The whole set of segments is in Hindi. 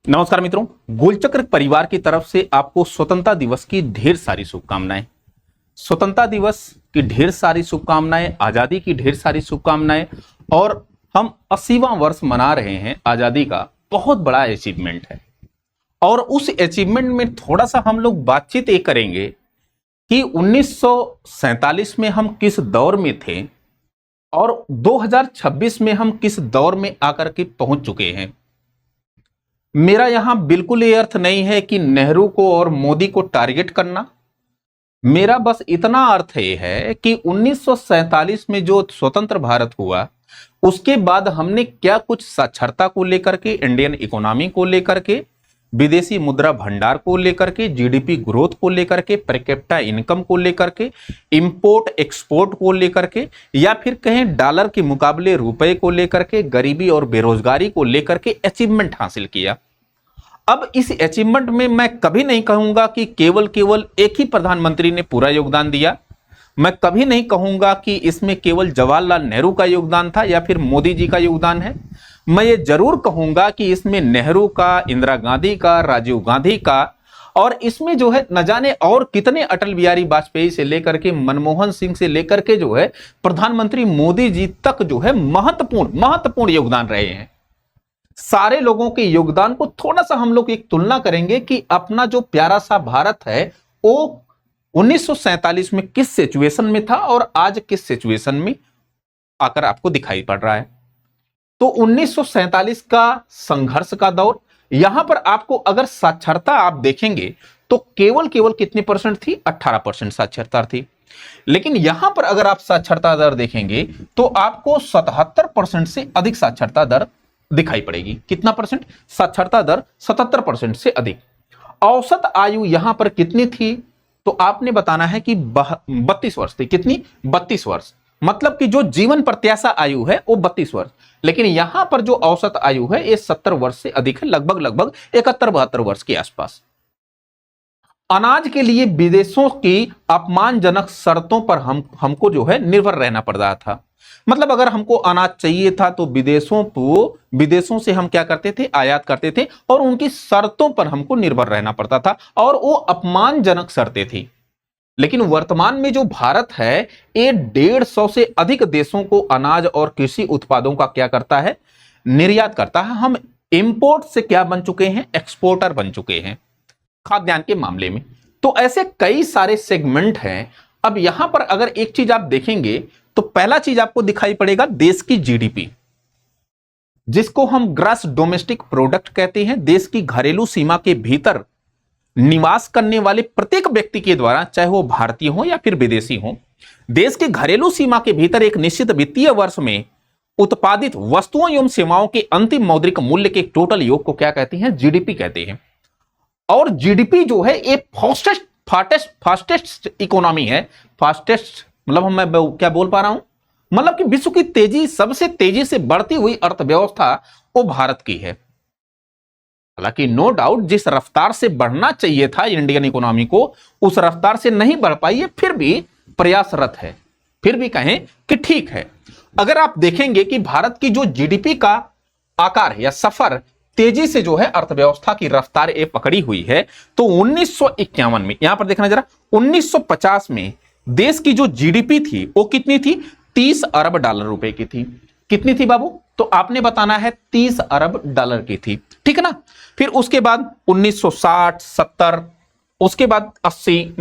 नमस्कार मित्रों, गोलचक्र परिवार की तरफ से आपको स्वतंत्रता दिवस की ढेर सारी शुभकामनाएं। स्वतंत्रता दिवस की ढेर सारी शुभकामनाएं, आजादी की ढेर सारी शुभकामनाएं। और हम 80वां वर्ष मना रहे हैं आजादी का, बहुत बड़ा अचीवमेंट है। और उस अचीवमेंट में थोड़ा सा हम लोग बातचीत ये करेंगे कि 1947 में हम किस दौर में थे और 2026 में हम किस दौर में आकर के पहुंच चुके हैं। मेरा यहां बिल्कुल ये अर्थ नहीं है कि नेहरू को और मोदी को टारगेट करना। मेरा बस इतना अर्थ ये है कि 1947 में जो स्वतंत्र भारत हुआ, उसके बाद हमने क्या कुछ साक्षरता को लेकर के, इंडियन इकोनॉमी को लेकर के, विदेशी मुद्रा भंडार को लेकर के, जीडीपी ग्रोथ को लेकर के, पर कैपिटा इनकम को लेकर के, इंपोर्ट एक्सपोर्ट को लेकर के, या फिर कहें डॉलर के मुकाबले रुपए को लेकर के, गरीबी और बेरोजगारी को लेकर के अचीवमेंट हासिल किया। अब इस अचीवमेंट में मैं कभी नहीं कहूंगा कि केवल एक ही प्रधानमंत्री ने पूरा योगदान दिया। मैं कभी नहीं कहूंगा कि इसमें केवल जवाहरलाल नेहरू का योगदान था या फिर मोदी जी का योगदान है। मैं ये जरूर कहूंगा कि इसमें नेहरू का, इंदिरा गांधी का, राजीव गांधी का, और इसमें जो है न जाने और कितने, अटल बिहारी वाजपेयी से लेकर के, मनमोहन सिंह से लेकर के जो है प्रधानमंत्री मोदी जी तक जो है महत्वपूर्ण योगदान रहे हैं। सारे लोगों के योगदान को थोड़ा सा हम लोग एक तुलना करेंगे कि अपना जो प्यारा सा भारत है वो 1947 में किस सिचुएशन में था और आज किस सिचुएशन में आकर आपको दिखाई पड़ रहा है। तो 1947 का संघर्ष का दौर, यहां पर आपको अगर साक्षरता आप देखेंगे तो केवल कितनी परसेंट थी? 18% साक्षरता थी। लेकिन यहां पर अगर आप साक्षरता दर देखेंगे तो आपको 77% से अधिक साक्षरता दर दिखाई पड़ेगी। कितना परसेंट? साक्षरता दर 77% से अधिक। औसत आयु यहां पर कितनी थी? तो आपने बताना है कि 32 वर्ष थी। कितनी? 32 वर्ष। मतलब कि जो जीवन प्रत्याशा आयु है वो 32 वर्ष, लेकिन यहां पर जो औसत आयु है ये 70 वर्ष से अधिक है, लगभग 71-72 वर्ष के आसपास। अनाज के लिए विदेशों की अपमानजनक शर्तों पर हमको जो है निर्भर रहना पड़ रहा था। मतलब अगर हमको अनाज चाहिए था तो विदेशों से हम क्या करते थे? आयात करते थे, और उनकी शर्तों पर हमको निर्भर रहना पड़ता था, और वो अपमानजनक शर्तें थी। लेकिन वर्तमान में जो भारत है ये 150 से अधिक देशों को अनाज और कृषि उत्पादों का क्या करता है? निर्यात करता है। हम इंपोर्ट से क्या बन चुके हैं? एक्सपोर्टर बन चुके हैं खाद्यान्न के मामले में। तो ऐसे कई सारे सेगमेंट हैं। अब यहां पर अगर एक चीज आप देखेंगे तो पहला चीज आपको दिखाई पड़ेगा देश की जीडीपी, जिसको हम ग्रॉस डोमेस्टिक प्रोडक्ट कहते हैं। देश की घरेलू सीमा के भीतर निवास करने वाले प्रत्येक व्यक्ति के द्वारा, चाहे वो भारतीय हो या फिर विदेशी हो, देश के घरेलू सीमा के भीतर एक निश्चित वित्तीय वर्ष में उत्पादित वस्तुओं एवं सेवाओं के अंतिम मौद्रिक मूल्य के टोटल योग को क्या कहते हैं? जीडीपी कहते हैं। और जीडीपी जो है एक फास्टेस्ट इकोनॉमी है। फास्टेस्ट मतलब मैं क्या बोल पा रहा हूं? मतलब कि विश्व की सबसे तेजी से बढ़ती हुई अर्थव्यवस्था वो भारत की है। हालांकि नो डाउट जिस रफ्तार से बढ़ना चाहिए था इंडियन इकोनॉमी को, उस रफ्तार से नहीं बढ़ पाई है, फिर भी प्रयासरत है। फिर भी कहें कि ठीक है। अगर आप देखेंगे कि भारत की जो जीडीपी का आकार है या सफर, तेजी से जो है अर्थव्यवस्था की रफ्तार ये पकड़ी हुई है, तो 1951 में, यहां पर देखना जरा, 1950 में देश की जो जीडीपी थी वो कितनी थी? 30 अरब डॉलर रुपए की थी। कितनी थी बाबू? तो आपने बताना है 30 अरब डॉलर की थी, ठीक है ना। फिर उसके बाद 1960, 70, उसके बाद 80,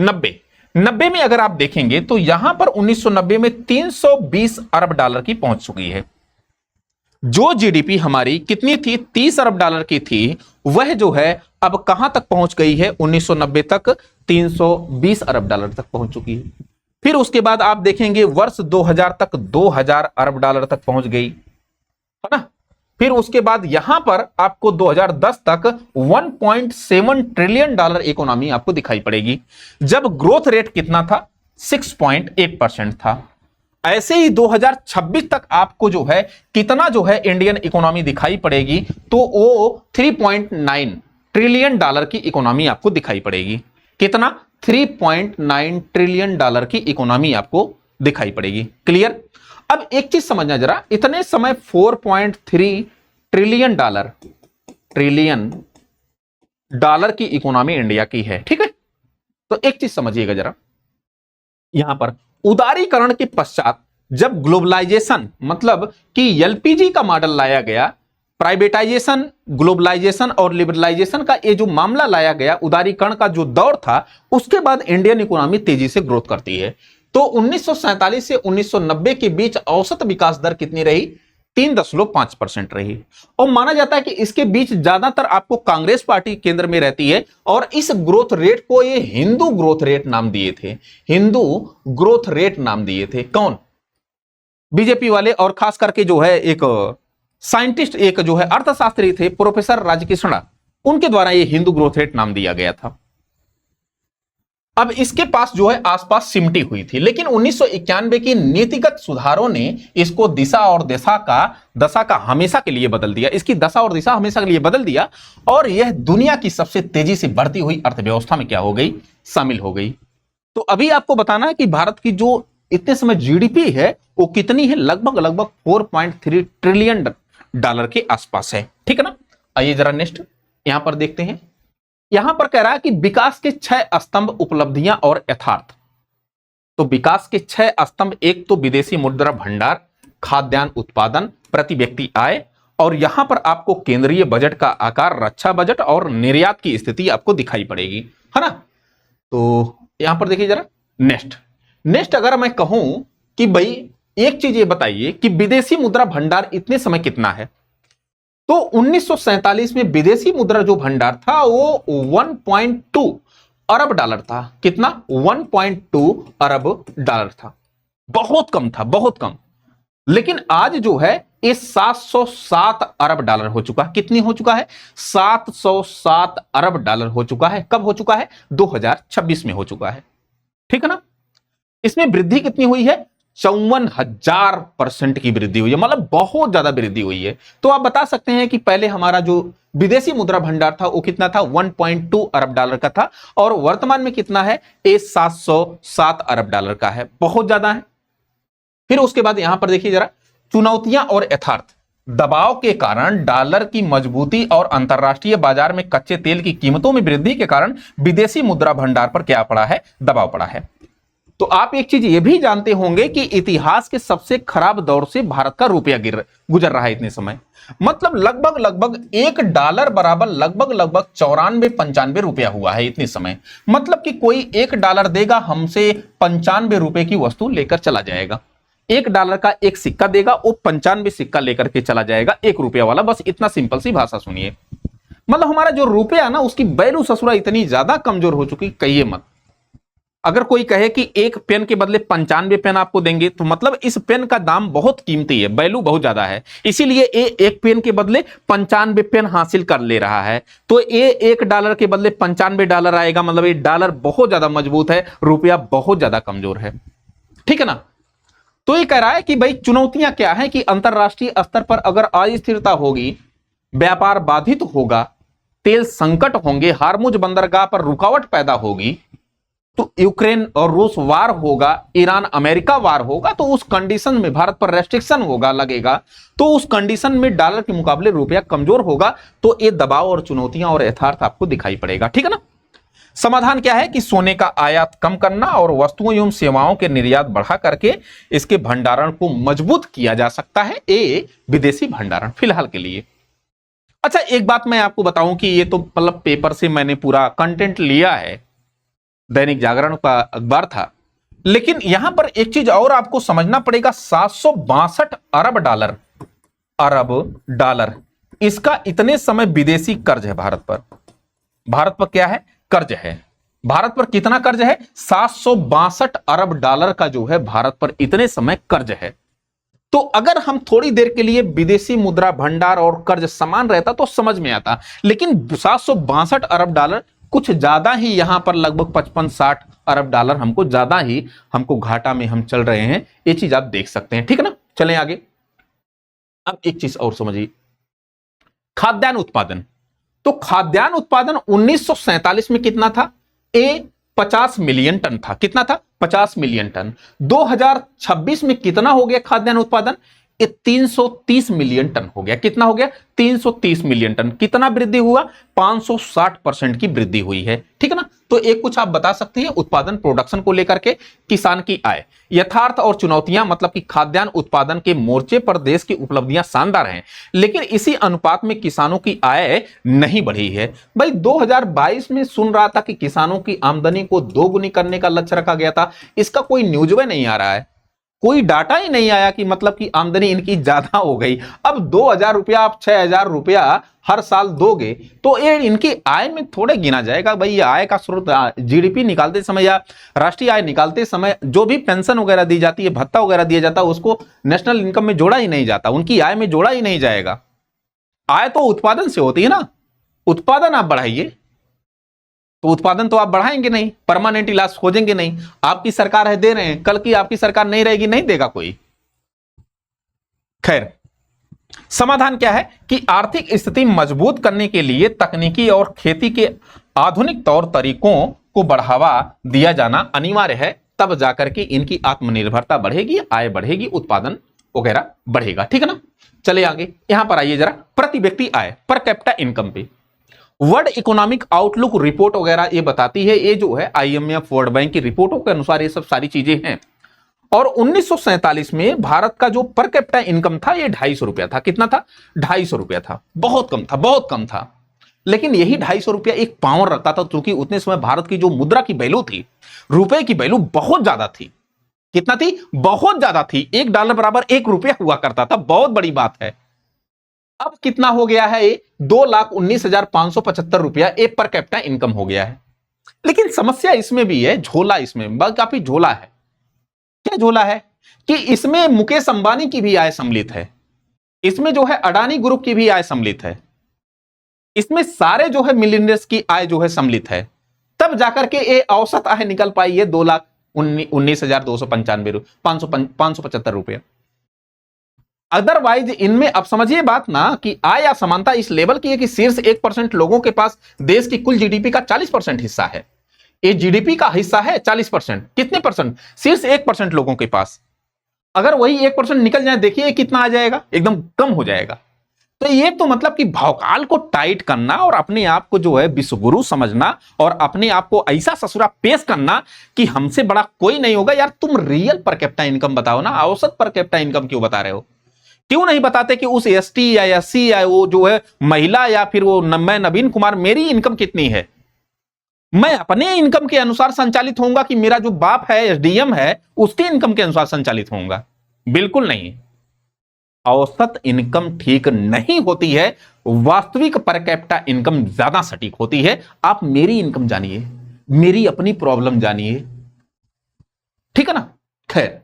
90 में अगर आप देखेंगे तो यहां पर 1990 में 320 अरब डॉलर की पहुंच चुकी है। जो जीडीपी हमारी कितनी थी? 30 अरब डॉलर की थी, वह जो है अब कहां तक पहुंच गई है? 1990 तक 320 अरब डॉलर तक पहुंच चुकी है। फिर उसके बाद आप देखेंगे वर्ष 2000 तक 2000 अरब डॉलर तक पहुंच गई, है ना। फिर उसके बाद यहां पर आपको 2010 तक 1.7 ट्रिलियन डॉलर इकोनॉमी आपको दिखाई पड़ेगी, जब ग्रोथ रेट कितना था? 6.8% था। ऐसे ही 2026 तक आपको जो है कितना जो है इंडियन इकोनॉमी दिखाई पड़ेगी? तो वो 3.9 ट्रिलियन डॉलर की इकोनॉमी आपको दिखाई पड़ेगी। कितना? 3.9 ट्रिलियन डॉलर की इकोनॉमी आपको दिखाई पड़ेगी। क्लियर? अब एक चीज समझना जरा, इतने समय 4.3 ट्रिलियन डॉलर की इकोनॉमी इंडिया की है। ठीक है, तो एक चीज समझिएगा जरा, यहां पर उदारीकरण के पश्चात जब ग्लोबलाइजेशन मतलब कि एलपीजी का मॉडल लाया गया, प्राइवेटाइजेशन, ग्लोबलाइजेशन और लिबरलाइजेशन का ये जो मामला लाया गया, उदारीकरण का जो दौर था, उसके बाद इंडियन इकोनॉमी तेजी से ग्रोथ करती है। तो 1947 से 1990 के बीच औसत विकास दर कितनी रही? 3.5% रही। और माना जाता है कि इसके बीच ज्यादातर आपको कांग्रेस पार्टी केंद्र में रहती है, और इस ग्रोथ रेट को ये हिंदू ग्रोथ रेट नाम दिए थे। हिंदू ग्रोथ रेट नाम दिए थे कौन? बीजेपी वाले, और खास करके जो है एक साइंटिस्ट, एक जो है अर्थशास्त्री थे प्रोफेसर राजकिष्णा, उनके द्वारा ये हिंदू ग्रोथ रेट नाम दिया गया था। अब इसके पास जो है आसपास सिमटी हुई थी, लेकिन 1991 की नीतिगत सुधारों ने इसको दिशा और दशा का हमेशा के लिए बदल दिया। इसकी दशा और दिशा हमेशा के लिए बदल दिया, और यह दुनिया की सबसे तेजी से बढ़ती हुई अर्थव्यवस्था में क्या हो गई? शामिल हो गई। तो अभी आपको बताना है कि भारत की जो इतने समय जीडीपी है वो कितनी है? लगभग 4.3 ट्रिलियन डॉलर के आसपास है। ठीक है ना? आइए जरा नेक्स्ट यहां पर देखते हैं। यहां पर कह रहा है कि विकास के 6 स्तंभ, उपलब्धियां और यथार्थ। तो विकास के 6 स्तंभ, एक तो विदेशी मुद्रा भंडार, खाद्यान्न उत्पादन, प्रति व्यक्ति आय, और यहां पर आपको केंद्रीय बजट का आकार, रक्षा बजट और निर्यात की स्थिति आपको दिखाई पड़ेगी, है ना? तो यहां पर देखिए जरा नेक्स्ट अगर मैं कहूं कि भाई एक चीज ये बताइए कि विदेशी मुद्रा भंडार इतने समय कितना है, तो 1947 में विदेशी मुद्रा जो भंडार था वो 1.2 अरब डॉलर था। कितना? 1.2 अरब डॉलर था। बहुत कम था, बहुत कम। लेकिन आज जो है ये 707 अरब डॉलर हो चुका है। कितनी हो चुका है? 707 अरब डॉलर हो चुका है। कब हो चुका है? 2026 में हो चुका है। ठीक है ना? इसमें वृद्धि कितनी हुई है? 54,000% की वृद्धि हुई है, मतलब बहुत ज्यादा वृद्धि हुई है। तो आप बता सकते हैं कि पहले हमारा जो विदेशी मुद्रा भंडार था वो कितना था? 1.2 अरब डॉलर का था, और वर्तमान में कितना है? ये 707 अरब डॉलर का है। बहुत ज्यादा है। फिर उसके बाद यहां पर देखिए जरा, चुनौतियां और यथार्थ। दबाव के कारण, डॉलर की मजबूती और अंतरराष्ट्रीय बाजार में कच्चे तेल की कीमतों में वृद्धि के कारण विदेशी मुद्रा भंडार पर क्या पड़ा है? दबाव पड़ा है। तो आप एक चीज ये भी जानते होंगे कि इतिहास के सबसे खराब दौर से भारत का रुपया गुजर रहा है इतने समय। मतलब लगभग $1 बराबर लगभग 94-95 रुपया हुआ है इतने समय। मतलब कि कोई $1 देगा, हमसे 95 रुपए की वस्तु लेकर चला जाएगा। $1 का एक सिक्का देगा, वो 95 सिक्का लेकर के चला जाएगा, ₹1 वाला। बस इतना सिंपल सी भाषा सुनिए। मतलब हमारा जो रुपया ना, उसकी वैल्यू ससुरा इतनी ज्यादा कमजोर हो चुकी, कहिए मत। अगर कोई कहे कि एक पेन के बदले 95 पेन आपको देंगे, तो मतलब इस पेन का दाम बहुत कीमती है, वैल्यू बहुत ज्यादा है, इसीलिए ये एक पेन के बदले 95 पेन हासिल कर ले रहा है। तो ये $1 के बदले $95 आएगा, मतलब ये डॉलर बहुत ज्यादा मजबूत है, रुपया बहुत ज्यादा कमजोर है। ठीक है ना? तो ये कह रहा है कि भाई चुनौतियां क्या है कि अंतरराष्ट्रीय स्तर पर अगर अस्थिरता होगी, व्यापार बाधित होगा, तेल संकट होंगे, हार्मुज बंदरगाह पर रुकावट पैदा होगी, तो यूक्रेन और रूस वार होगा, ईरान अमेरिका वार होगा, तो उस कंडीशन में भारत पर रेस्ट्रिक्शन होगा, लगेगा, तो उस कंडीशन में डॉलर के मुकाबले रुपया कमजोर होगा। तो ये दबाव और चुनौतियां और यथार्थ आपको दिखाई पड़ेगा। ठीक है ना? समाधान क्या है कि सोने का आयात कम करना और वस्तुओं एवं सेवाओं के निर्यात बढ़ा करके इसके भंडारण को मजबूत किया जा सकता है, ये विदेशी भंडारण फिलहाल के लिए। अच्छा, एक बात मैं आपको बताऊं कि ये तो मतलब पेपर से मैंने पूरा कंटेंट लिया है, दैनिक जागरण का अखबार था, लेकिन यहां पर एक चीज और आपको समझना पड़ेगा। 762 अरब डॉलर इसका इतने समय विदेशी कर्ज है भारत पर। भारत पर क्या है? कर्ज है। भारत पर कितना कर्ज है? 762 अरब डॉलर का जो है भारत पर इतने समय कर्ज है। तो अगर हम थोड़ी देर के लिए विदेशी मुद्रा भंडार और कर्ज समान रहता तो समझ में आता, लेकिन 762 अरब डॉलर कुछ ज्यादा ही, यहां पर लगभग 55-60 अरब डॉलर हमको ज्यादा ही, हमको घाटा में हम चल रहे हैं, ये चीज आप देख सकते हैं। ठीक है ना? चलें आगे। अब एक चीज और समझिए, खाद्यान्न उत्पादन। तो खाद्यान्न उत्पादन 1947 में कितना था? 50 मिलियन टन था। कितना था? 50 मिलियन टन। 2026 में कितना हो गया खाद्यान्न उत्पादन? ये 330 मिलियन टन हो गया। कितना हो गया? 330 मिलियन टन। कितना वृद्धि हुआ? 560% की वृद्धि हुई है। ठीक है ना। तो एक कुछ आप बता सकते हैं उत्पादन, प्रोडक्शन को लेकर के, किसान की आय, यथार्थ और चुनौतियां, मतलब कि खाद्यान्न उत्पादन के मोर्चे पर देश की उपलब्धियां शानदार हैं, लेकिन इसी अनुपात में किसानों की आय नहीं बढ़ी है। भाई 2022 में सुन रहा था कि किसानों की आमदनी को दोगुनी करने का लक्ष्य रखा गया था। इसका कोई न्यूज में नहीं आ रहा है, कोई डाटा ही नहीं आया कि मतलब कि आमदनी इनकी ज्यादा हो गई। अब 2,000 रुपया आप 6,000 रुपया हर साल दोगे तो ये इनकी आय में थोड़े गिना जाएगा। भाई ये आय का स्रोत, जीडीपी निकालते समय या राष्ट्रीय आय निकालते समय जो भी पेंशन वगैरह दी जाती है, भत्ता वगैरह दिया जाता है, उसको नेशनल इनकम में जोड़ा ही नहीं जाता, उनकी आय में जोड़ा ही नहीं जाएगा। आय तो उत्पादन से होती है ना। उत्पादन आप बढ़ाइए तो उत्पादन तो आप बढ़ाएंगे नहीं, परमानेंट इलाज खोजेंगे नहीं। आपकी सरकार है, दे रहे हैं, कल की आपकी सरकार नहीं रहेगी, नहीं देगा कोई। खैर, समाधान क्या है कि आर्थिक स्थिति मजबूत करने के लिए तकनीकी और खेती के आधुनिक तौर तरीकों को बढ़ावा दिया जाना अनिवार्य है। तब जाकर के इनकी आत्मनिर्भरता बढ़ेगी, आय बढ़ेगी, उत्पादन वगैरह बढ़ेगा। ठीक है ना। चले आगे, यहां पर आइए जरा, प्रति व्यक्ति आय, पर कैपिटा इनकम पे वर्ल्ड इकोनॉमिक आउटलुक रिपोर्ट वगैरह ये बताती है, ये जो है आईएमएफ, वर्ल्ड बैंक की रिपोर्टों के अनुसार ये सब सारी चीजें हैं। और 1947 में भारत का जो पर कैपिटा इनकम था ये 250 रुपया था। कितना था? 250 रुपया था। बहुत कम था, बहुत कम था। लेकिन यही 250 रुपया एक पावर रखता था, क्योंकि उतने समय भारत की जो मुद्रा की वैल्यू थी, रुपए की वैल्यू बहुत ज्यादा थी। कितना थी? बहुत ज्यादा थी। $1 बराबर 1 रुपया हुआ करता था। बहुत बड़ी बात है। अब कितना हो गया है? 2,19,575 रुपया एक पर कैपिटा इनकम हो गया है। लेकिन समस्या इसमें भी है, झोला इसमें काफी झोला है। क्या झोला है? कि इसमें मुकेश अंबानी की भी आय सम्मिलित है, इसमें जो है अडानी ग्रुप की भी आय सम्मिलित है, इसमें सारे जो है मिलियनियर्स की आय जो है सम्मिलित है। तब जाकर के ये औसत आय निकल पाई है 2,19,295 575 रुपया। अदरवाइज इनमें अब समझिए बात ना कि आय या समानता इस लेवल की है कि शीर्ष 1% लोगों के पास देश की कुल जीडीपी का 40% हिस्सा है। ये जीडीपी का हिस्सा है 40%। कितने परसेंट? शीर्ष 1% लोगों के पास। अगर वही 1% निकल जाए, देखिए कितना आ जाएगा, एकदम कम हो जाएगा। तो ये तो मतलब कि भौकाल को टाइट करना और अपने आप को जो है विश्वगुरु समझना और अपने आप को ऐसा ससुरा पेश करना कि हमसे बड़ा कोई नहीं होगा। यार तुम रियल पर कैपिटा इनकम बताओ ना, औसत पर कैपिटा इनकम क्यों बता रहे हो? क्यों नहीं बताते कि उस एसटी या एससी या वो जो है महिला या फिर वो मैं नवीन कुमार, मेरी इनकम कितनी है, मैं अपने इनकम के अनुसार संचालित होऊंगा कि मेरा जो बाप है एसडीएम है उसकी इनकम के अनुसार संचालित होऊंगा? बिल्कुल नहीं। औसत इनकम ठीक नहीं होती है, वास्तविक पर कैपिटा इनकम ज्यादा सटीक होती है। आप मेरी इनकम जानिए, मेरी अपनी प्रॉब्लम जानिए। ठीक है ना। खैर,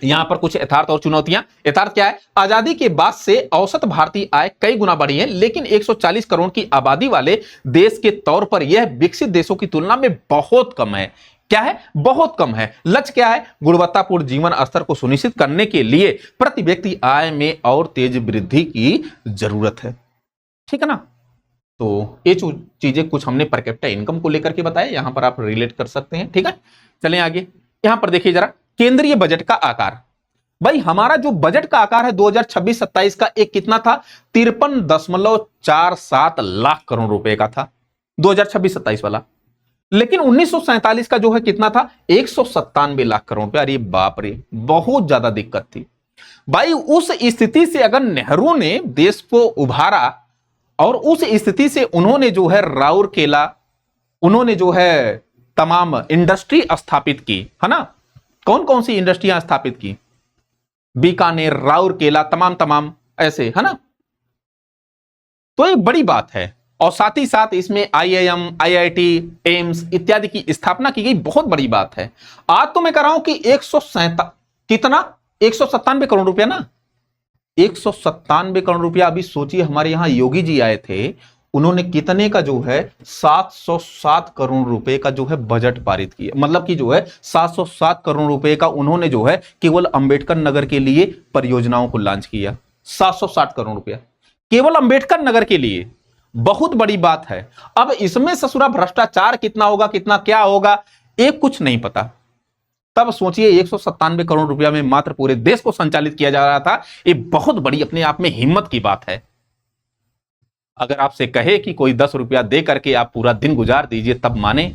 यहां पर कुछ यथार्थ और चुनौतियां। यथार्थ क्या है? आजादी के बाद से औसत भारतीय आय कई गुना बढ़ी है, लेकिन 140 करोड़ की आबादी वाले देश के तौर पर यह विकसित देशों की तुलना में बहुत कम है। क्या है? बहुत कम है। लक्ष्य क्या है? गुणवत्तापूर्ण जीवन स्तर को सुनिश्चित करने के लिए प्रति व्यक्ति आय में और तेज वृद्धि की जरूरत है। ठीक है ना। तो ये चीजें कुछ हमने पर कैपिटा इनकम को लेकर के बताया, यहां पर आप रिलेट कर सकते हैं। ठीक है, चलें आगे। यहां पर देखिए जरा, केंद्रीय बजट का आकार। भाई हमारा जो बजट का आकार है 2026-27 का, एक कितना था? 53.47 लाख करोड़ रुपए का था 2026-27 वाला। लेकिन 1947 का जो है कितना था? 197 लाख करोड़ रुपए। अरे बाप रे, बहुत ज्यादा दिक्कत थी भाई। उस स्थिति से अगर नेहरू ने देश को उभारा और उस स्थिति से उन्होंने जो है राउरकेला, उन्होंने जो है तमाम इंडस्ट्री स्थापित की, है ना। कौन कौन सी इंडस्ट्रियां स्थापित की? बीकानेर, राउरकेला, तमाम ऐसे, है ना। तो एक बड़ी बात है। और साथ ही साथ इसमें आईआईएम, आईआईटी, एम्स इत्यादि की स्थापना की गई, बहुत बड़ी बात है। आज तो मैं कह रहा हूं कि 197 करोड़ रुपया ना, 197 करोड़ रुपया। अभी सोचिए, हमारे यहां योगी जी आए थे, उन्होंने कितने का जो है 707 करोड़ रुपए का जो है बजट पारित किया। मतलब कि जो है 707 करोड़ रुपए का उन्होंने जो है केवल अंबेडकर नगर के लिए परियोजनाओं को लॉन्च किया। 760 करोड़ रुपया केवल अंबेडकर नगर के लिए, बहुत बड़ी बात है। अब इसमें ससुरा भ्रष्टाचार कितना होगा, कितना क्या होगा, एक कुछ नहीं पता। तब सोचिए 197 करोड़ रुपया में मात्र पूरे देश को संचालित किया जा रहा था। ये बहुत बड़ी अपने आप में हिम्मत की बात है। अगर आपसे कहे कि कोई 10 रुपया दे करके आप पूरा दिन गुजार दीजिए तब माने,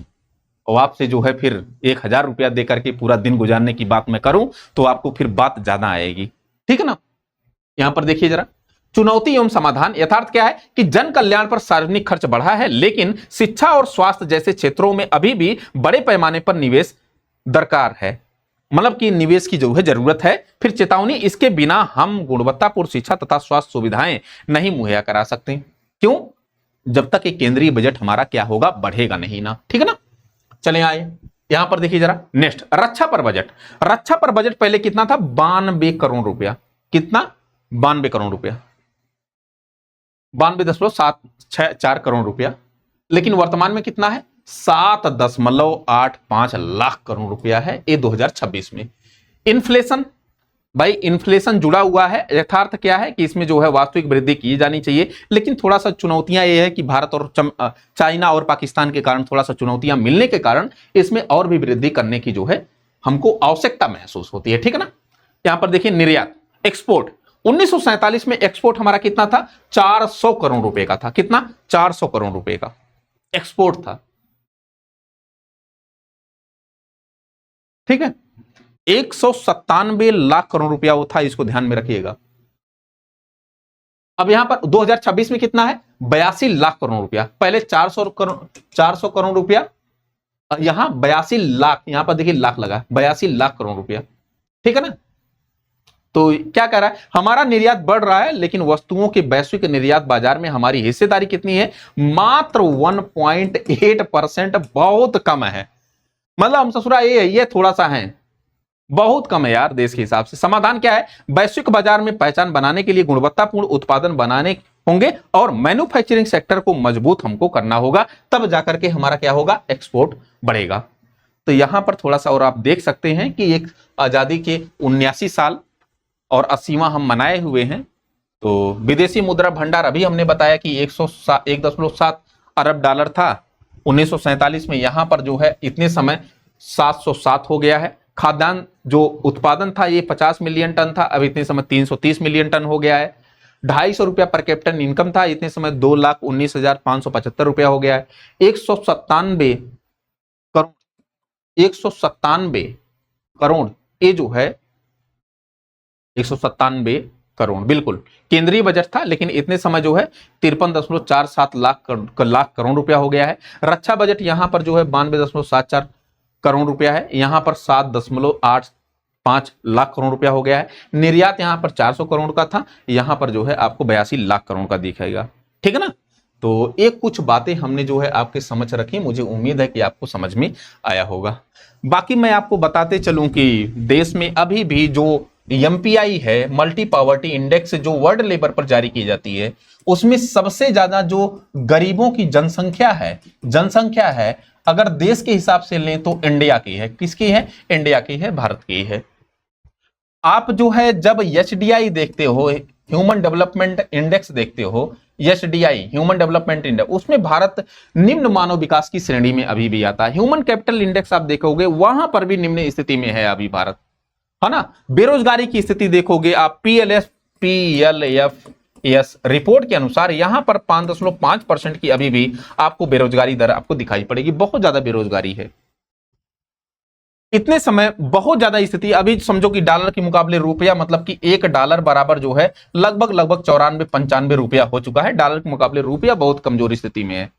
और आपसे जो है फिर 1000 रुपया दे करके पूरा दिन गुजारने की बात मैं करूं तो आपको फिर बात ज्यादा आएगी, ठीक है ना। यहां पर देखिए जरा, चुनौती एवं समाधान। यथार्थ क्या है कि जन कल्याण पर सार्वजनिक खर्च बढ़ा है, लेकिन शिक्षा और स्वास्थ्य जैसे क्षेत्रों में अभी भी बड़े पैमाने पर निवेश दरकार है, मतलब कि निवेश की जो है जरूरत है। फिर चेतावनी, इसके बिना हम गुणवत्तापूर्ण शिक्षा तथा स्वास्थ्य सुविधाएं नहीं मुहैया करा सकते। क्यों? जब तक एक केंद्रीय बजट हमारा क्या होगा, बढ़ेगा नहीं ना, ठीक है ना। चले आए यहां पर देखिए जरा नेक्स्ट, रक्षा पर बजट। रक्षा पर बजट पहले कितना था? 92 करोड़ रुपया। कितना? 92 करोड़ रुपया, 92.74 करोड़ रुपया। लेकिन वर्तमान में कितना है? 7.85 लाख करोड़ रुपया है ये 2026 में। इन्फ्लेशन, भाई इन्फ्लेशन जुड़ा हुआ है। यथार्थ क्या है कि इसमें जो है वास्तविक वृद्धि की जानी चाहिए, लेकिन थोड़ा सा चुनौतियां ये है कि भारत और चाइना और पाकिस्तान के कारण थोड़ा सा चुनौतियां मिलने के कारण इसमें और भी वृद्धि करने की जो है हमको आवश्यकता महसूस होती है, ठीक है ना। यहां पर देखिए निर्यात, एक्सपोर्ट। 1947 में एक्सपोर्ट हमारा कितना था? 400 करोड़ रुपए का था। कितना? 400 करोड़ रुपए का एक्सपोर्ट था, ठीक है। 197 लाख करोड़ रुपया वो था, इसको ध्यान में रखिएगा। अब यहां पर 2026 में कितना है? 82 लाख करोड़ रुपया। पहले 400 करोड़ रुपया, यहां 82 लाख, यहां पर देखिए लाख लगा, 82 लाख करोड़ रुपया, ठीक है ना। तो क्या कह रहा है? हमारा निर्यात बढ़ रहा है, लेकिन वस्तुओं के वैश्विक निर्यात बाजार में हमारी हिस्सेदारी कितनी है? मात्र 1.8%, बहुत कम है। मतलब हम ससुरा ये थोड़ा सा है, बहुत कम है यार देश के हिसाब से। समाधान क्या है? वैश्विक बाजार में पहचान बनाने के लिए गुणवत्तापूर्ण उत्पादन बनाने होंगे और मैन्युफैक्चरिंग सेक्टर को मजबूत हमको करना होगा, तब जाकर के हमारा क्या होगा? एक्सपोर्ट बढ़ेगा। तो यहां पर थोड़ा सा और आप देख सकते हैं कि एक आजादी के 79 साल और 80वां हम मनाए हुए हैं। तो विदेशी मुद्रा भंडार अभी हमने बताया कि 1.7 अरब डॉलर था 1947 में, यहां पर जो है इतने समय 707 हो गया है। खाद्यान्न जो उत्पादन था ये 50 मिलियन टन था, अब इतने समय 330 मिलियन टन हो गया है। 250 रुपया पर कैपिटल इनकम था, इतने समय 2,19,575 रुपया हो गया है। 197 करोड़ ये जो है 197 करोड़ बिल्कुल केंद्रीय बजट था, लेकिन इतने समय जो है 53.47 लाख करोड़ रुपया हो गया है। रक्षा बजट यहां पर जो है 92.74 करोड़ रुपया है, यहां पर 7.85 लाख करोड़ रुपया हो गया है। निर्यात यहां पर 400 करोड़ का था, यहां पर जो है आपको 82 लाख करोड़ का दिखेगा, ठीक है ना। तो एक कुछ बातें हमने जो है आपके समझ रखी, मुझे उम्मीद है कि आपको समझ में आया होगा। बाकी मैं आपको बताते चलूं कि देश में अभी भी जो MPI है, मल्टी पॉवर्टी इंडेक्स, जो वर्ल्ड लेवल पर जारी की जाती है, उसमें सबसे ज्यादा जो गरीबों की जनसंख्या है अगर देश के हिसाब से लें तो इंडिया की है। किसकी है? इंडिया की है, भारत की है। आप जो है जब HDI देखते हो, ह्यूमन डेवलपमेंट इंडेक्स देखते हो, HDI ह्यूमन डेवलपमेंट इंडेक्स, उसमें भारत निम्न मानव विकास की श्रेणी में अभी भी आता है। ह्यूमन कैपिटल इंडेक्स आप देखोगे वहां पर भी निम्न स्थिति में है अभी भारत, है ना। बेरोजगारी की स्थिति देखोगे आप, PLF रिपोर्ट के अनुसार यहां पर 5.5% की अभी भी आपको बेरोजगारी दर आपको दिखाई पड़ेगी। बहुत ज्यादा बेरोजगारी है इतने समय, बहुत ज्यादा स्थिति। अभी समझो कि डॉलर के मुकाबले रुपया, मतलब कि $1 बराबर जो है लगभग 94-95 रुपया हो चुका है। डॉलर के मुकाबले रुपया बहुत कमजोर स्थिति में है।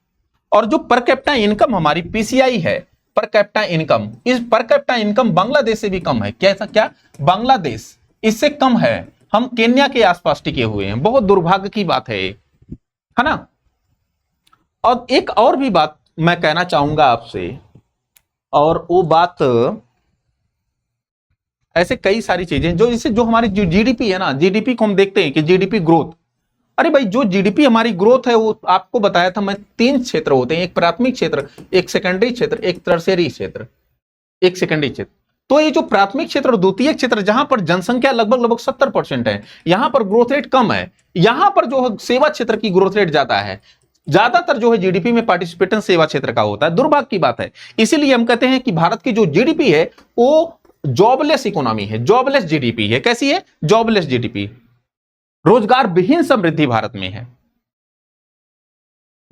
और जो पर कैपिटा इनकम हमारी PCI है, पर कैपिटा इनकम, इस पर कैपिटा इनकम बांग्लादेश से भी कम है। कैसा? क्या? बांग्लादेश इससे कम है। हम केन्या के आसपास टिके हुए हैं। बहुत दुर्भाग्य की बात है ना। और एक और भी बात मैं कहना चाहूंगा आपसे, और वो बात ऐसे कई सारी चीजें जो इससे, जो हमारी जो GDP है ना, GDP को हम देखते हैं कि GDP ग्रोथ, अरे भाई जो GDP हमारी ग्रोथ है वो आपको बताया था मैं, 3 क्षेत्र होते हैं, एक प्राथमिक क्षेत्र, एक सेकेंडरी क्षेत्र, एक टर्शियरी क्षेत्र, एक सेकेंडरी क्षेत्र। तो ये जो प्राथमिक क्षेत्र और द्वितीयक क्षेत्र, जहां पर जनसंख्या लगभग 70% है, यहां पर ग्रोथ रेट कम है। यहां पर जो सेवा क्षेत्र की ग्रोथ रेट ज्यादा है। ज्यादातर जो है GDP में पार्टिसिपेशन सेवा क्षेत्र का होता है। दुर्भाग्य की बात है। इसीलिए हम कहते हैं कि भारत की जो GDP है वो जॉबलेस इकोनॉमी है, जॉबलेस जीडीपी है। कैसी है? जॉबलेस जीडीपी, रोजगार विहीन समृद्धि भारत में है।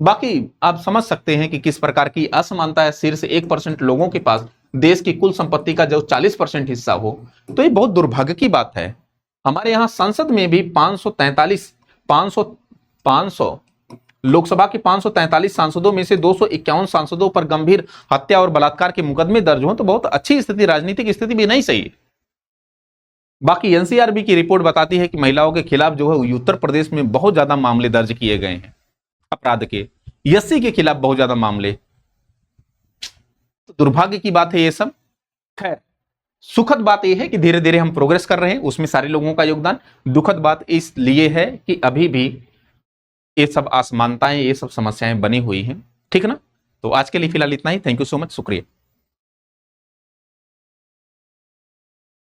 बाकी आप समझ सकते हैं कि किस प्रकार की असमानता है। शीर्ष 1% लोगों के पास देश की कुल संपत्ति का जो 40% हिस्सा हो, तो ये बहुत दुर्भाग्य की बात है। हमारे यहां संसद में भी 500 लोकसभा के 543 सांसदों में से 251 सांसदों पर गंभीर हत्या और बलात्कार के मुकदमे दर्ज हो, तो बहुत अच्छी स्थिति, राजनीतिक स्थिति भी नहीं सही है। बाकी एनसीआरबी की रिपोर्ट बताती है कि महिलाओं के खिलाफ जो है उत्तर प्रदेश में बहुत ज्यादा मामले दर्ज किए गए हैं अपराध के, एससी के खिलाफ बहुत ज्यादा मामले। तो दुर्भाग्य की बात है ये सब। खैर, सुखद बात यह है कि धीरे धीरे हम प्रोग्रेस कर रहे हैं, उसमें सारे लोगों का योगदान। दुखद बात इसलिए है कि अभी भी ये सब असमानताएं, ये सब समस्याएं बनी हुई हैं। ठीक ना? तो आज के लिए फिलहाल इतना ही। थैंक यू सो मच, शुक्रिया।